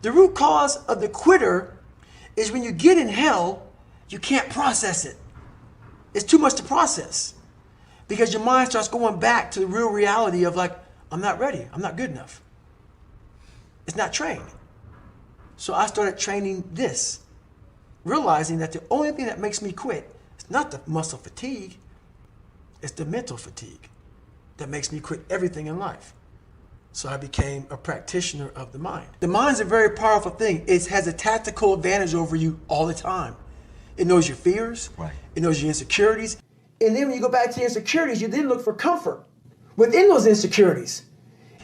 The root cause of the quitter is when you get in hell, you can't process it. It's too much to process because your mind starts going back to the real reality of like, I'm not ready. I'm not good enough. It's not trained. So I started training this, realizing that the only thing that makes me quit is not the muscle fatigue, it's the mental fatigue that makes me quit everything in life. So I became a practitioner of the mind. The mind's a very powerful thing. It has a tactical advantage over you all the time. It knows your fears, right. It knows your insecurities. And then when you go back to your insecurities, you then look for comfort within those insecurities.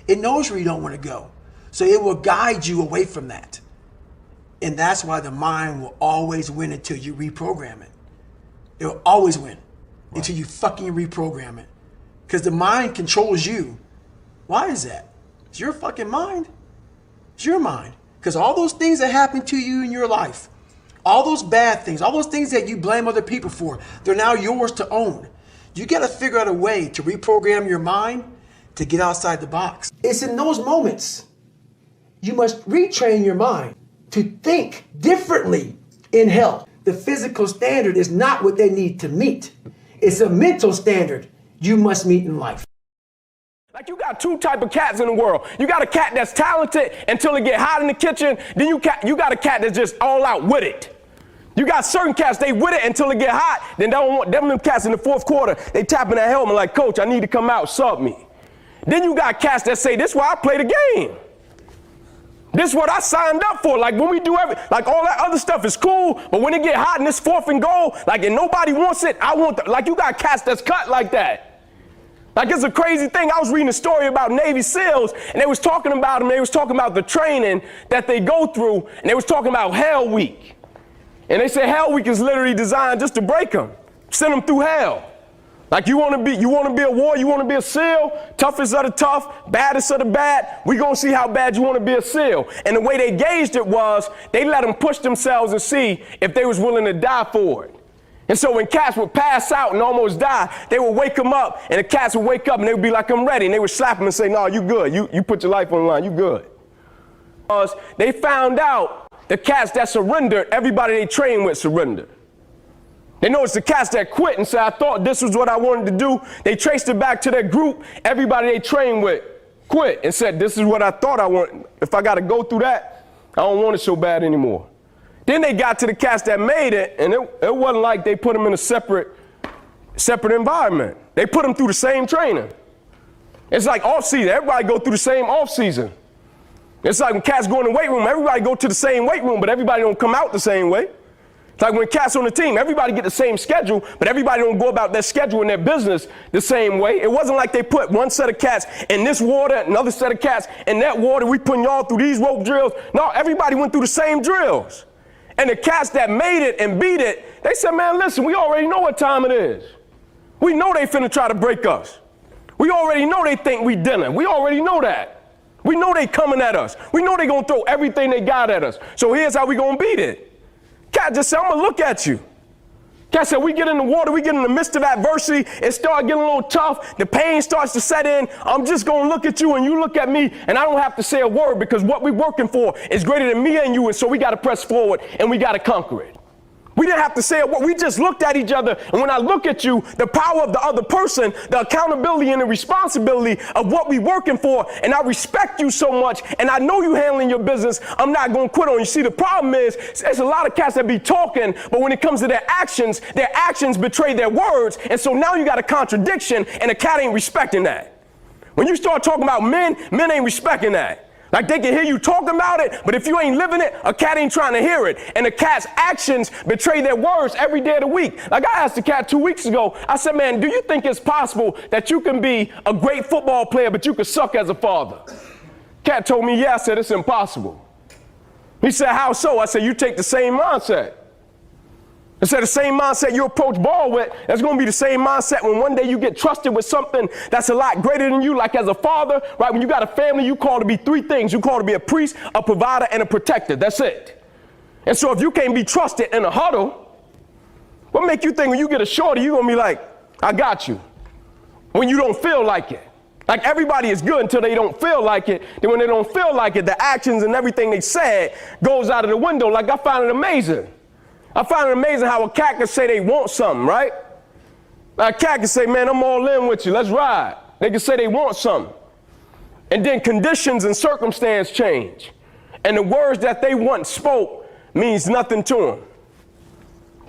It knows where you don't want to go. So it will guide you away from that. And that's why the mind will always win until you reprogram it. It will always win until you fucking reprogram it. Because the mind controls you. Why is that? It's your fucking mind. It's your mind. Because all those things that happen to you in your life, all those bad things, all those things that you blame other people for, they're now yours to own. You got to figure out a way to reprogram your mind to get outside the box. It's in those moments you must retrain your mind to think differently in hell. The physical standard is not what they need to meet. It's a mental standard you must meet in life. Like you got two type of cats in the world. You got a cat that's talented until it get hot in the kitchen. Then you got a cat that's just all out with it. You got certain cats, they with it until it get hot. Then them cats in the fourth quarter, they tapping that helmet like, coach, I need to come out, sub me. Then you got cats that say, this is why I play the game. This is what I signed up for. Like when we do like all that other stuff is cool, but when it get hot and it's 4th and goal, like and nobody wants it, I want like you got cats that's cut like that. Like it's a crazy thing. I was reading a story about Navy SEALs and they was talking about them. They was talking about the training that they go through and they was talking about Hell Week. And they say Hell Week is literally designed just to break them, send them through hell. Like you want to be a warrior, you want to be a SEAL, toughest of the tough, baddest of the bad. We gonna see how bad you want to be a SEAL. And the way they gauged it was they let them push themselves and see if they was willing to die for it. And so when cats would pass out and almost die, they would wake them up, and the cats would wake up and they would be like, I'm ready. And they would slap them and say, no, you good. You put your life on the line. You good. Because they found out the cats that surrendered, everybody they trained with surrendered. They noticed the cats that quit and said, I thought this was what I wanted to do. They traced it back to their group. Everybody they trained with quit and said, this is what I thought I want. If I got to go through that, I don't want it so bad anymore. Then they got to the cats that made it, and it wasn't like they put them in a separate environment. They put them through the same training. It's like off season. Everybody go through the same off season. It's like when cats go in the weight room, everybody go to the same weight room, but everybody don't come out the same way. It's like when cats on the team, everybody get the same schedule, but everybody don't go about their schedule and their business the same way. It wasn't like they put one set of cats in this water, another set of cats in that water. We putting y'all through these rope drills. No, everybody went through the same drills. And the cats that made it and beat it, they said, man, listen, we already know what time it is. We know they finna try to break us. We already know they think we dinner. We already know that. We know they coming at us. We know they gonna throw everything they got at us. So here's how we gonna beat it. Cat just said, I'm gonna look at you. Cat said, we get in the water, we get in the midst of adversity, it start getting a little tough, the pain starts to set in. I'm just gonna look at you and you look at me, and I don't have to say a word because what we're working for is greater than me and you, and so we gotta press forward and we gotta conquer it. We didn't have to say a word. We just looked at each other, and when I look at you, the power of the other person, the accountability and the responsibility of what we're working for, and I respect you so much, and I know you handling your business, I'm not going to quit on you. See, the problem is, there's a lot of cats that be talking, but when it comes to their actions betray their words, and so now you got a contradiction, and a cat ain't respecting that. When you start talking about men ain't respecting that. Like they can hear you talking about it, but if you ain't living it, a cat ain't trying to hear it. And the cat's actions betray their words every day of the week. Like I asked the cat 2 weeks ago, I said, man, do you think it's possible that you can be a great football player, but you could suck as a father? Cat told me, yeah. I said, it's impossible. He said, how so? I said, you take the same mindset. I said, the same mindset you approach ball with, that's going to be the same mindset when one day you get trusted with something that's a lot greater than you, like as a father, right? When you got a family, you call to be 3 things. You call to be a priest, a provider, and a protector. That's it. And so if you can't be trusted in a huddle, what make you think when you get a shorty, you're going to be like, I got you, when you don't feel like it? Like everybody is good until they don't feel like it. Then when they don't feel like it, the actions and everything they said goes out of the window. Like I find it amazing. I find it amazing how a cat can say they want something, right? Like a cat can say, man, I'm all in with you. Let's ride. They can say they want something. And then conditions and circumstance change. And the words that they once spoke means nothing to them.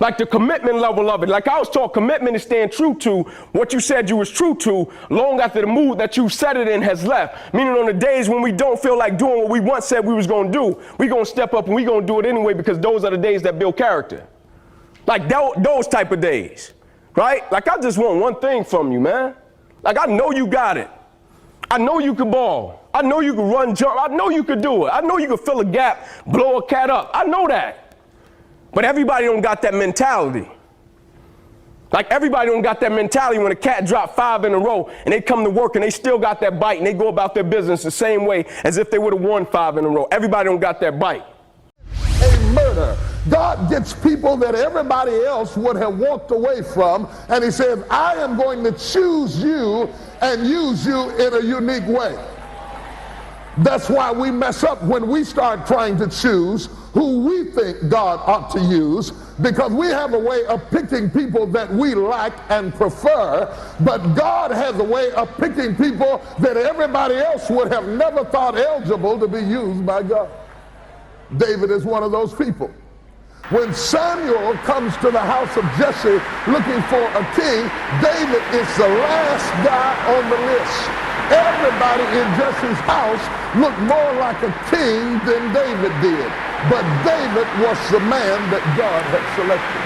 Like the commitment level of it. Like I was taught, commitment is staying true to what you said you was true to long after the mood that you set it in has left. Meaning on the days when we don't feel like doing what we once said we was going to do, we going to step up and we going to do it anyway because those are the days that build character. Like those type of days, right? Like I just want one thing from you, man. Like I know you got it. I know you can ball. I know you can run, jump. I know you could do it. I know you can fill a gap, blow a cat up. I know that. But everybody don't got that mentality. Like everybody don't got that mentality when a cat dropped 5 in a row and they come to work and they still got that bite and they go about their business the same way as if they would have won 5 in a row. Everybody don't got that bite. A murder. God gets people that everybody else would have walked away from, and he says, I am going to choose you and use you in a unique way. That's why we mess up when we start trying to choose who we think God ought to use, because we have a way of picking people that we like and prefer, but God has a way of picking people that everybody else would have never thought eligible to be used by God. David is one of those people. When Samuel comes to the house of Jesse looking for a king, David is the last guy on the list. Everybody in Jesse's house looked more like a king than David did. But David was the man that God had selected.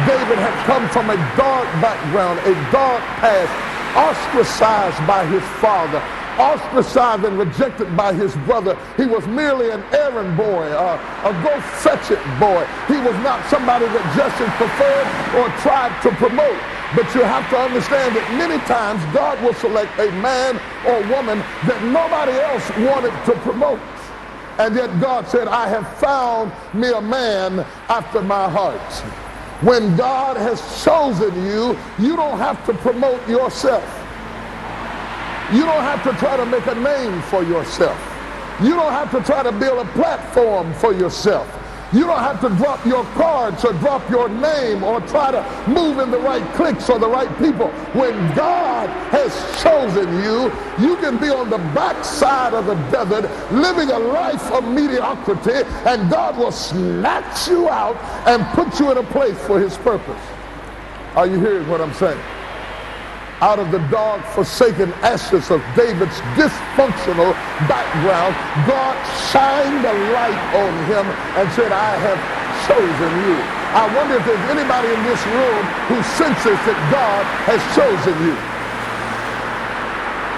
David had come from a dark background, a dark past, ostracized by his father, ostracized and rejected by his brother. He was merely an errand boy, a go-fetch-it boy. He was not somebody that Jesse preferred or tried to promote. But you have to understand that many times God will select a man or woman that nobody else wanted to promote. And yet God said, I have found me a man after my heart. When God has chosen you, you don't have to promote yourself. You don't have to try to make a name for yourself. You don't have to try to build a platform for yourself. You don't have to drop your cards or drop your name or try to move in the right cliques or the right people. When God has chosen you, you can be on the backside of the desert living a life of mediocrity, and God will snatch you out and put you in a place for his purpose. Are you hearing what I'm saying? Out of the dark, forsaken ashes of David's dysfunctional background, God shined a light on him and said, I have chosen you. I wonder if there's anybody in this room who senses that God has chosen you.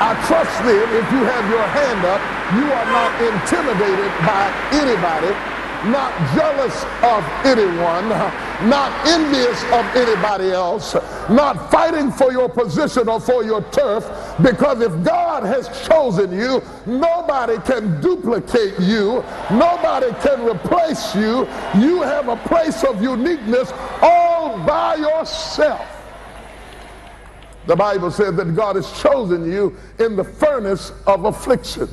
I trust then, if you have your hand up, you are not intimidated by anybody, not jealous of anyone, not envious of anybody else, not fighting for your position or for your turf, because if God has chosen you, nobody can duplicate you, nobody can replace you. You have a place of uniqueness all by yourself. The Bible says that God has chosen you in the furnace of affliction.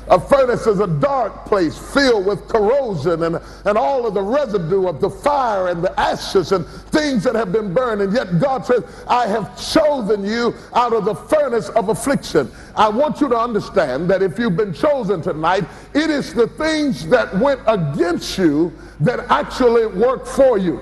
A furnace is a dark place filled with corrosion and all of the residue of the fire and the ashes and things that have been burned. And yet God says, I have chosen you out of the furnace of affliction. I want you to understand that if you've been chosen tonight, it is the things that went against you that actually work for you.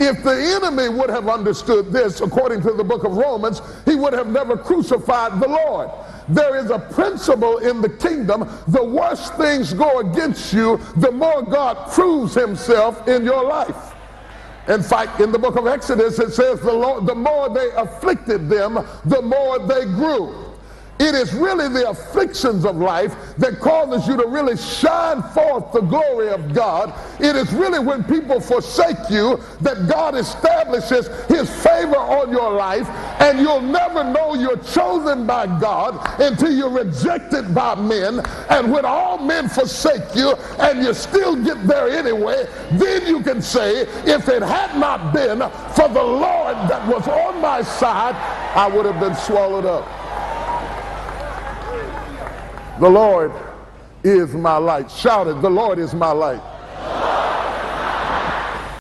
If the enemy would have understood this, according to the book of Romans, he would have never crucified the Lord. There is a principle in the kingdom. The worse things go against you, the more God proves himself in your life. In fact, in the book of Exodus, it says the more they afflicted them, the more they grew. It is really the afflictions of life that causes you to really shine forth the glory of God. It is really when people forsake you that God establishes his favor on your life And you'll never know you're chosen by God until you're rejected by men. And when all men forsake you and you still get there anyway, then you can say, if it had not been for the Lord that was on my side, I would have been swallowed up. The Lord is my light. Shout it, the Lord is my light.